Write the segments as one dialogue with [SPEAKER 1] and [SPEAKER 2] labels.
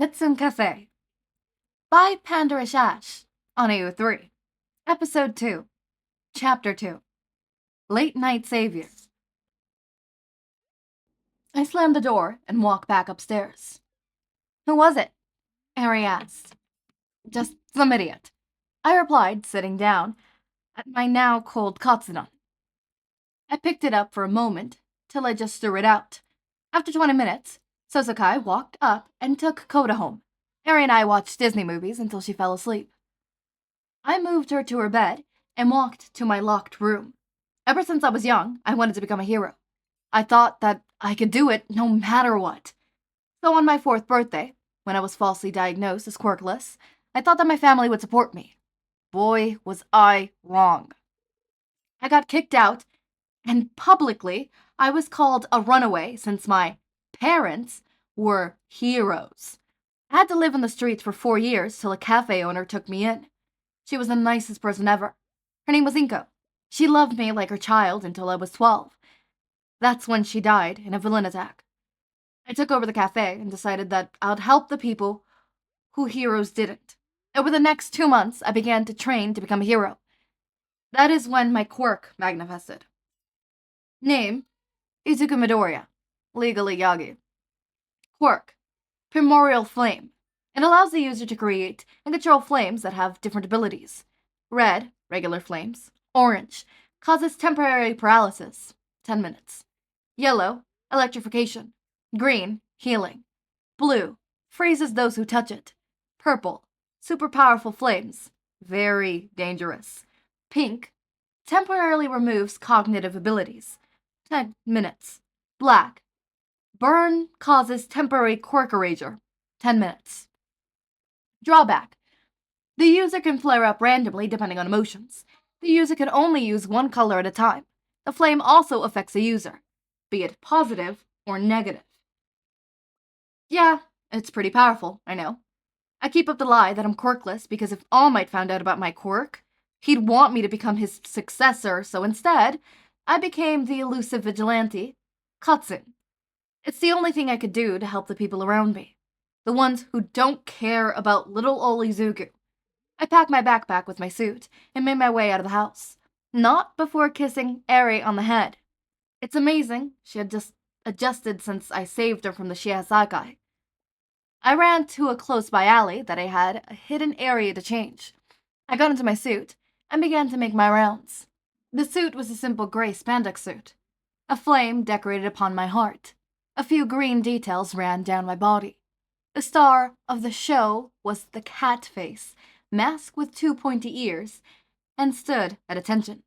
[SPEAKER 1] Kitsune Café by Pandora Ash on AO3. Episode 2, Chapter 2, Late Night Savior. I slammed the door and walked back upstairs. Who was it? Harry asked. Just some idiot, I replied, sitting down at my now cold Kitsune. I picked it up for a moment, till I just threw it out. After 20 minutes, Suzuki walked up and took Koda home. Harry and I watched Disney movies until she fell asleep. I moved her to her bed and walked to my locked room. Ever since I was young, I wanted to become a hero. I thought that I could do it no matter what. So on my 4th birthday, when I was falsely diagnosed as quirkless, I thought that my family would support me. Boy, was I wrong. I got kicked out, and publicly, I was called a runaway since my parents were heroes. I had to live in the streets for 4 years till a cafe owner took me in. She was the nicest person ever. Her name was Inko. She loved me like her child until I was 12. That's when she died in a villain attack. I took over the cafe and decided that I'd help the people who heroes didn't. Over the next 2 months, I began to train to become a hero. That is when my quirk manifested. Name, Izuku-Midoriya, legally Yagi. Quirk, Primordial Flame. It allows the user to create and control flames that have different abilities. Red, regular flames. Orange, causes temporary paralysis, 10 minutes. Yellow, electrification. Green, healing. Blue, freezes those who touch it. Purple, super powerful flames, very dangerous. Pink, temporarily removes cognitive abilities, 10 minutes. Black, burn causes temporary quirk erasure, 10 minutes. Drawback. The user can flare up randomly depending on emotions. The user can only use one color at a time. The flame also affects the user, be it positive or negative. Yeah, it's pretty powerful, I know. I keep up the lie that I'm quirkless because if All Might found out about my quirk, he'd want me to become his successor, so instead, I became the elusive vigilante, Kitsune. It's the only thing I could do to help the people around me. The ones who don't care about little old Izuku. I packed my backpack with my suit and made my way out of the house. Not before kissing Eri on the head. It's amazing, she had just adjusted since I saved her from the Shiasakai. I ran to a close-by alley that I had a hidden area to change. I got into my suit and began to make my rounds. The suit was a simple gray spandex suit. A flame decorated upon my heart. A few green details ran down my body. The star of the show was the cat face, masked with 2 pointy ears, and stood at attention.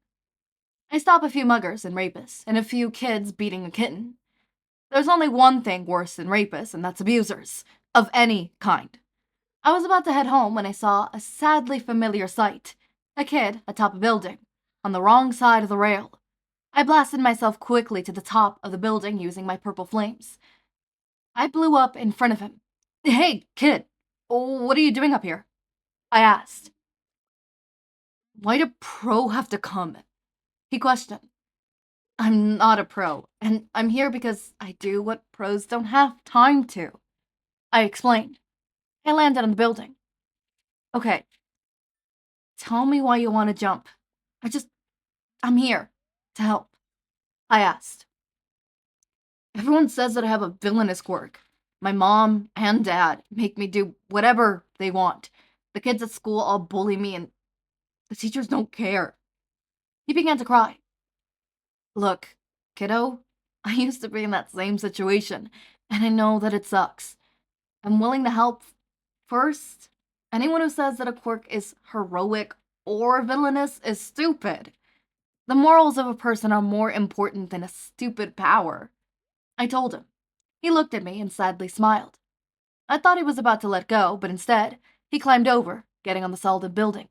[SPEAKER 1] I stopped a few muggers and rapists, and a few kids beating a kitten. There's only one thing worse than rapists, and that's abusers, of any kind. I was about to head home when I saw a sadly familiar sight. A kid atop a building, on the wrong side of the rail. I blasted myself quickly to the top of the building using my purple flames. I blew up in front of him. Hey, kid, what are you doing up here? I asked. Why'd a pro have to come? He questioned. I'm not a pro, and I'm here because I do what pros don't have time to. I explained. I landed on the building. Okay. Tell me why you want to jump. I'm here to help. I asked. Everyone says that I have a villainous quirk. My mom and dad make me do whatever they want. The kids at school all bully me and the teachers don't care. He began to cry. Look, kiddo, I used to be in that same situation, and I know that it sucks. I'm willing to help. First, anyone who says that a quirk is heroic or villainous is stupid. The morals of a person are more important than a stupid power. I told him. He looked at me and sadly smiled. I thought he was about to let go, but instead, he climbed over, getting on the solid building.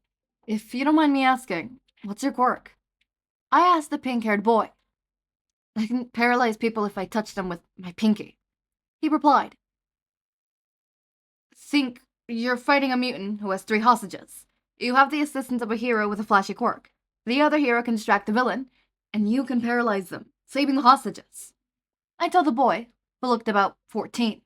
[SPEAKER 1] If you don't mind me asking, what's your quirk? I asked the pink-haired boy. I can paralyze people if I touch them with my pinky. He replied. Think you're fighting a mutant who has 3 hostages. You have the assistance of a hero with a flashy quirk. The other hero can distract the villain, and you can paralyze them, saving the hostages. I told the boy, who looked about 14.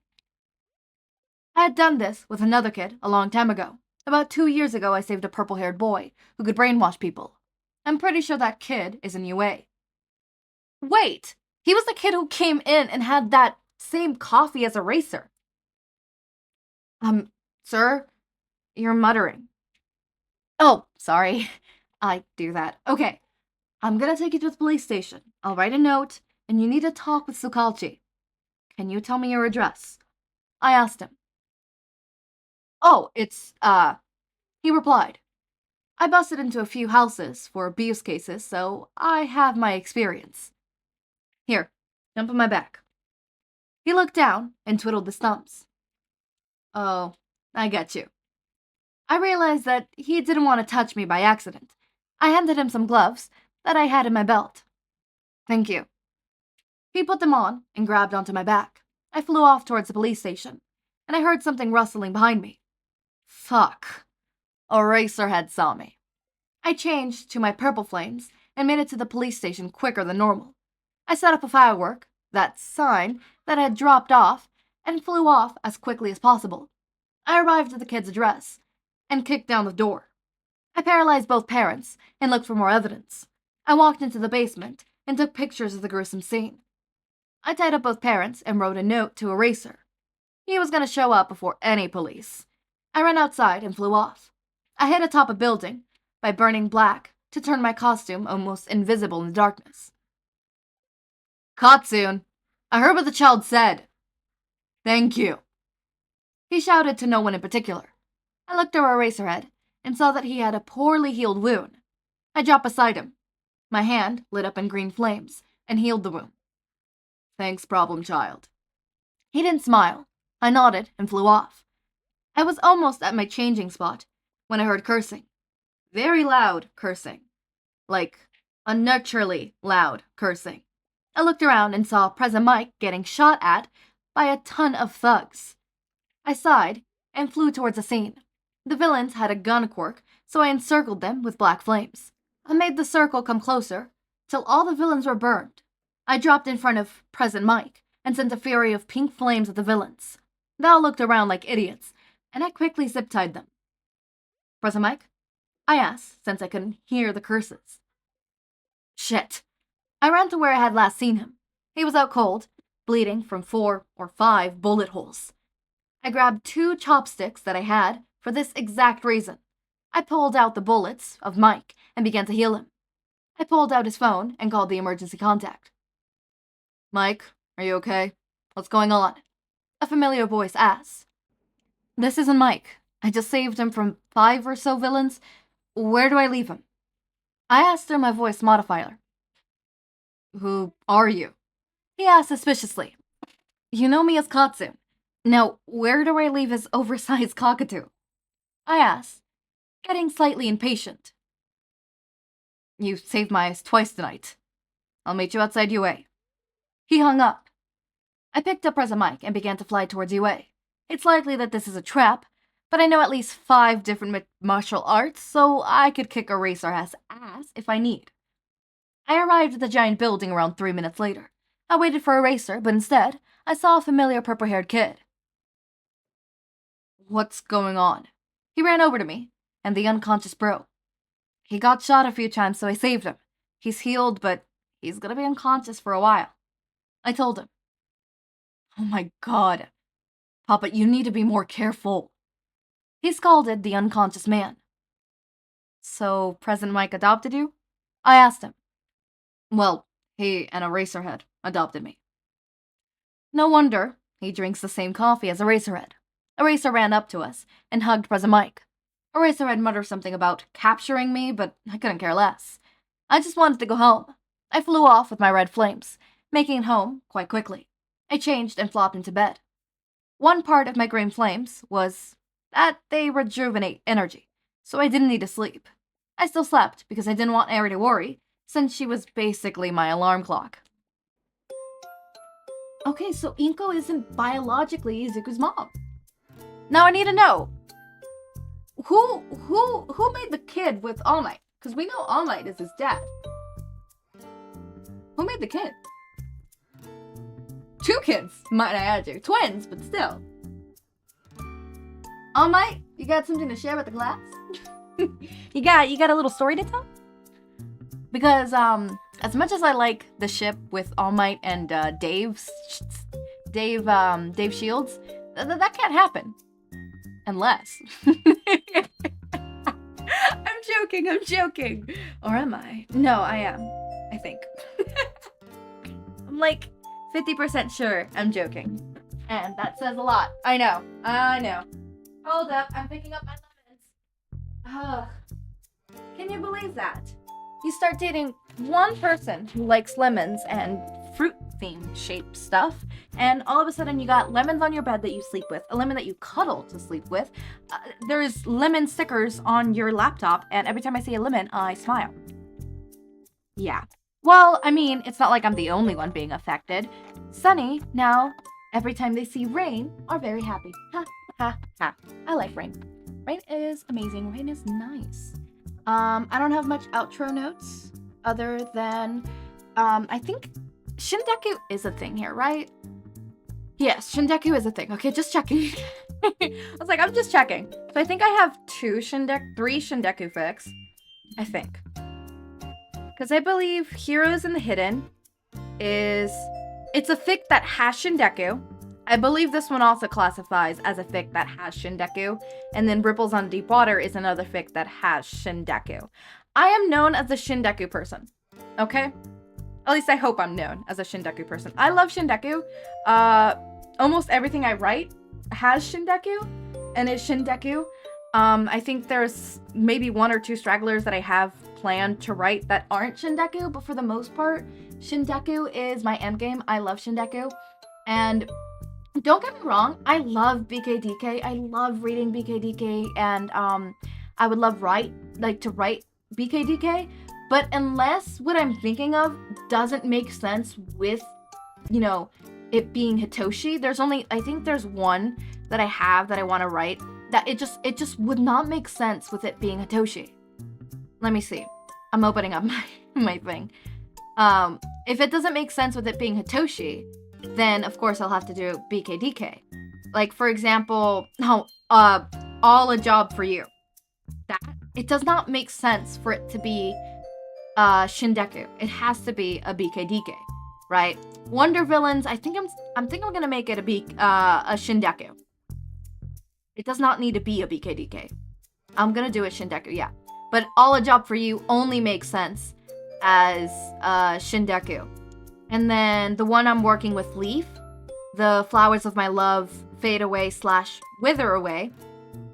[SPEAKER 1] I had done this with another kid a long time ago. About 2 years ago, I saved a purple-haired boy who could brainwash people. I'm pretty sure that kid is in UA. Wait! He was the kid who came in and had that same coffee as a racer. Sir? You're muttering. Oh, sorry. I do that. Okay. I'm gonna take you to the police station. I'll write a note, and you need to talk with Tsukalchi. Can you tell me your address? I asked him. Oh, it's, he replied. I busted into a few houses for abuse cases, so I have my experience. Here, jump on my back. He looked down and twiddled his thumbs. Oh, I get you. I realized that he didn't want to touch me by accident. I handed him some gloves that I had in my belt. Thank you. He put them on and grabbed onto my back. I flew off towards the police station, and I heard something rustling behind me. Fuck. Eraserhead saw me. I changed to my purple flames and made it to the police station quicker than normal. I set up a firework, that sign that had dropped off, and flew off as quickly as possible. I arrived at the kid's address and kicked down the door. I paralyzed both parents and looked for more evidence. I walked into the basement and took pictures of the gruesome scene. I tied up both parents and wrote a note to Eraser. He was going to show up before any police. I ran outside and flew off. I hid atop a building by burning black to turn my costume almost invisible in the darkness. Kitsune, I heard what the child said. Thank you. He shouted to no one in particular. I looked over Eraserhead and saw that he had a poorly healed wound. I dropped beside him. My hand lit up in green flames and healed the wound. Thanks, problem child. He didn't smile. I nodded and flew off. I was almost at my changing spot when I heard cursing. Very loud cursing. Like, unnaturally loud cursing. I looked around and saw President Mike getting shot at by a ton of thugs. I sighed and flew towards the scene. The villains had a gun quirk, so I encircled them with black flames. I made the circle come closer till all the villains were burned. I dropped in front of President Mike and sent a fury of pink flames at the villains. They all looked around like idiots, and I quickly zip-tied them. President Mike? I asked, since I couldn't hear the curses. Shit. I ran to where I had last seen him. He was out cold, bleeding from 4 or 5 bullet holes. I grabbed 2 chopsticks that I had for this exact reason. I pulled out the bullets of Mike and began to heal him. I pulled out his phone and called the emergency contact. Mike, are you okay? What's going on? A familiar voice asked. This isn't Mike. I just saved him from 5 or so villains. Where do I leave him? I asked through my voice modifier. Who are you? He asked suspiciously. You know me as Kitsune. Now, where do I leave his oversized cockatoo? I asked, getting slightly impatient. You saved my ass twice tonight. I'll meet you outside UA. He hung up. I picked up President Mike and began to fly towards UA. It's likely that this is a trap, but I know at least 5 different martial arts, so I could kick Eraserhead's ass if I need. I arrived at the giant building around 3 minutes later. I waited for Eraser, but instead, I saw a familiar purple-haired kid. What's going on? He ran over to me, and the unconscious bro. He got shot a few times, so I saved him. He's healed, but he's gonna be unconscious for a while. I told him. Oh my god. Papa, you need to be more careful. He scalded the unconscious man. So, President Mike adopted you? I asked him. Well, he and Eraserhead adopted me. No wonder he drinks the same coffee as Eraserhead. Eraser ran up to us and hugged President Mike. Eraserhead muttered something about capturing me, but I couldn't care less. I just wanted to go home. I flew off with my red flames, making it home quite quickly. I changed and flopped into bed. One part of my green flames was that they rejuvenate energy, so I didn't need to sleep. I still slept because I didn't want Eri to worry, since she was basically my alarm clock. Okay, so Inko isn't biologically Izuku's mom. Now I need to know, who made the kid with All Might? Because we know All Might is his dad. Who made the kid? 2 kids, might I add you. Twins, but still. All Might, you got something to share with the class?
[SPEAKER 2] You got a little story to tell?
[SPEAKER 1] Because as much as I like the ship with All Might and Dave Shields, that can't happen. Unless. I'm joking. Or am I? No, I am. I think. I'm like 50% sure I'm joking. And that says a lot. I know. Hold up, I'm picking up my lemons. Ugh. Can you believe that? You start dating one person who likes lemons and fruit-themed shaped stuff, and all of a sudden you got lemons on your bed that you sleep with, a lemon that you cuddle to sleep with. There's lemon stickers on your laptop, and every time I see a lemon, I smile. Yeah. Well, I mean, it's not like I'm the only one being affected. Sunny, now, every time they see rain, are very happy. Ha, ha, ha. I like rain. Rain is amazing. Rain is nice. I don't have much outro notes other than, I think Shindeku is a thing here, right? Yes, Shindeku is a thing. Okay, just checking. I was like, I'm just checking. So I think I have three Shindeku fics. I think. Because I believe Heroes in the Hidden it's a fic that has Shindeku. I believe this one also classifies as a fic that has Shindeku. And then Ripples on Deep Water is another fic that has Shindeku. I am known as the Shindeku person. Okay? At least I hope I'm known as a Shindeku person. I love Shindeku. Almost everything I write has Shindeku and is Shindeku. I think there's maybe one or two stragglers that I have planned to write that aren't Shindeku, but for the most part, Shindeku is my endgame. I love Shindeku. And don't get me wrong, I love BKDK. I love reading BKDK, and I would love to write BKDK, but unless what I'm thinking of doesn't make sense with, you know, it being Hitoshi, I think there's one that I have that I want to write that it just would not make sense with it being Hitoshi. Let me see. I'm opening up my thing. If it doesn't make sense with it being Hitoshi, then of course I'll have to do BKDK. Like, for example, All a Job for You. That it does not make sense for it to be Shindeku. It has to be a BKDK, right? Wonder Villains, I think I'm gonna make it a Shindeku. It does not need to be a BKDK. I'm gonna do it Shindeku, yeah. But All a Job for You only makes sense as Shindeku. And then the one I'm working with Leaf, The Flowers of My Love Fade Away / Wither Away,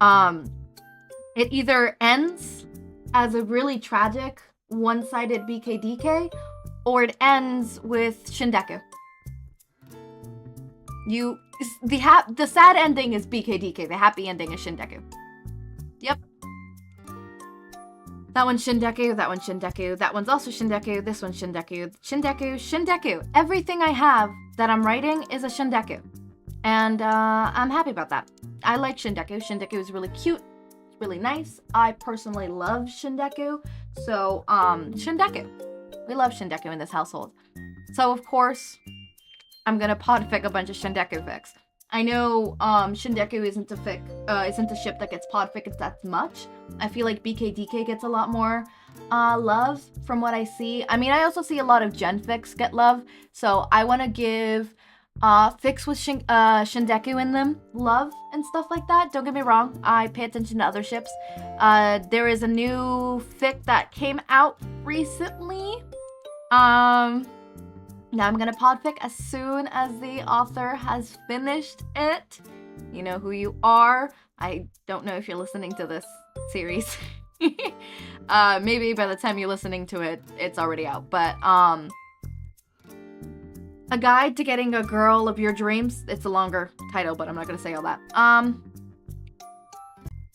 [SPEAKER 1] it either ends as a really tragic one-sided BKDK, or it ends with Shindeku. The sad ending is BKDK, the happy ending is Shindeku. Yep. That one's Shindeku, that one's Shindeku, that one's also Shindeku, this one's Shindeku, Shindeku. Everything I have that I'm writing is a Shindeku. And I'm happy about that. I like Shindeku. Shindeku is really cute, really nice. I personally love Shindeku. So, Shindeku. We love Shindeku in this household. So, of course, I'm gonna podfic a bunch of Shindeku fics. I know Shindeku isn't a ship that gets podfic that much. I feel like BKDK gets a lot more love from what I see. I mean, I also see a lot of Gen fics get love, so I want to give fics with Shindeku in them love and stuff like that. Don't get me wrong, I pay attention to other ships. There is a new fic that came out recently. Now I'm gonna podfic as soon as the author has finished it. You know who you are. I don't know if you're listening to this series. Maybe by the time you're listening to it, it's already out. But A Guide to Getting a Girl of Your Dreams. It's a longer title, but I'm not gonna say all that.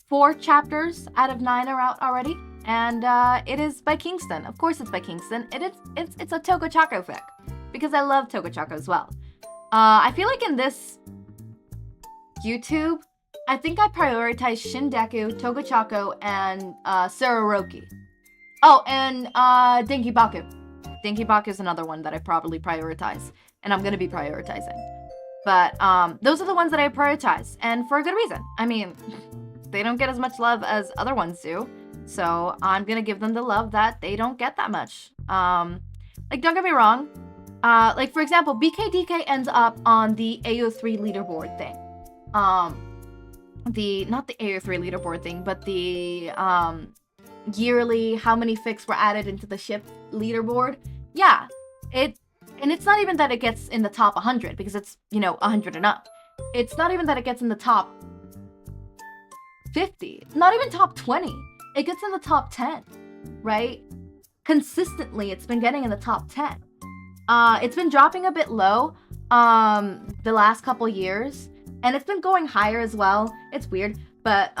[SPEAKER 1] 4 chapters out of 9 are out already, and it is by Kingston. Of course, it's by Kingston. It's a Tokochako fic, because I love Tokochako as well. I feel like in this YouTube, I think I prioritize Shindeku, Tokochako, and Sararoki. Oh, and Dinky Baku. Dinky Baku is another one that I probably prioritize, and I'm gonna be prioritizing. But those are the ones that I prioritize, and for a good reason. I mean, they don't get as much love as other ones do. So I'm gonna give them the love that they don't get that much. Like, don't get me wrong. Like, for example, BKDK ends up on the AO3 leaderboard thing. Not the AO3 leaderboard thing, but the yearly how many fics were added into the ship leaderboard. Yeah, and it's not even that it gets in the top 100 because it's, 100 and up. It's not even that it gets in the top 50, not even top 20. It gets in the top 10, right? Consistently, it's been getting in the top 10. It's been dropping a bit low the last couple years, and it's been going higher as well. It's weird, but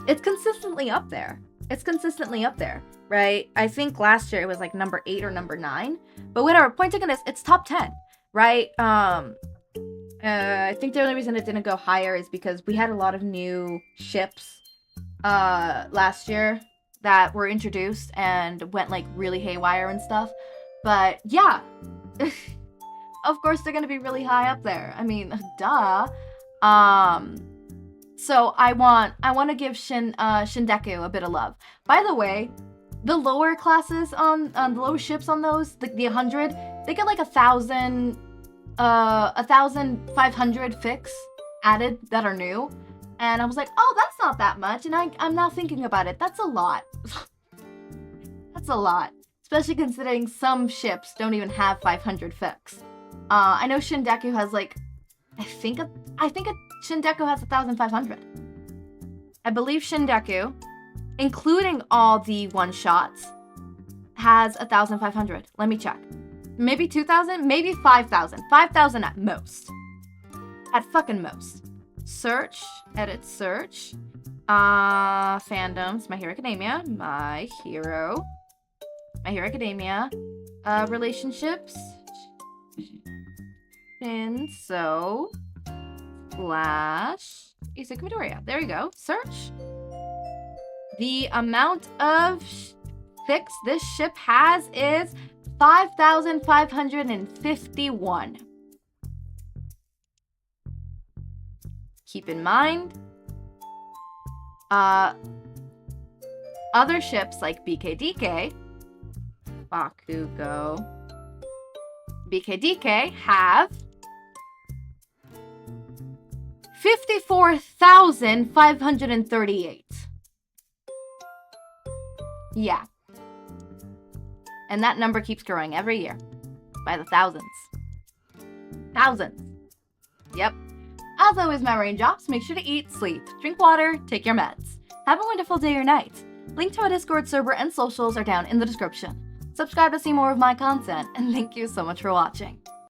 [SPEAKER 1] it's consistently up there. It's consistently up there, right? I think last year it was like number 8 or number 9, but whatever. Point taken is it's top 10, right? I think the only reason it didn't go higher is because we had a lot of new ships last year that were introduced and went like really haywire and stuff. But yeah, of course they're gonna be really high up there. I mean, duh. So I want to give Shindeku a bit of love. By the way, the lower classes on the lower ships on those, the 100, they get like 1,500 fics added that are new. And I was like, oh, that's not that much. And I'm now thinking about it. That's a lot. That's a lot. Especially considering some ships don't even have 500 fics. I know Shindeku has like, I think Shindeku has 1,500. I believe Shindeku, including all the one-shots, has 1,500. Let me check. Maybe 2,000? Maybe 5,000. 5,000 at most. At fucking most. Search. Edit search. Fandoms. My Hero Academia. My Hero Academia. Relationships. Shinso. / Izuku Midoriya. There you go. Search. The amount of fics this ship has is 5,551. Keep in mind, other ships like BKDK, Bakugo, BKDK have 54,538. Yeah. And that number keeps growing every year. By the thousands. Thousands. Yep. As always, my raindrops, make sure to eat, sleep, drink water, take your meds. Have a wonderful day or night. Link to our Discord server and socials are down in the description. Subscribe to see more of my content, and thank you so much for watching.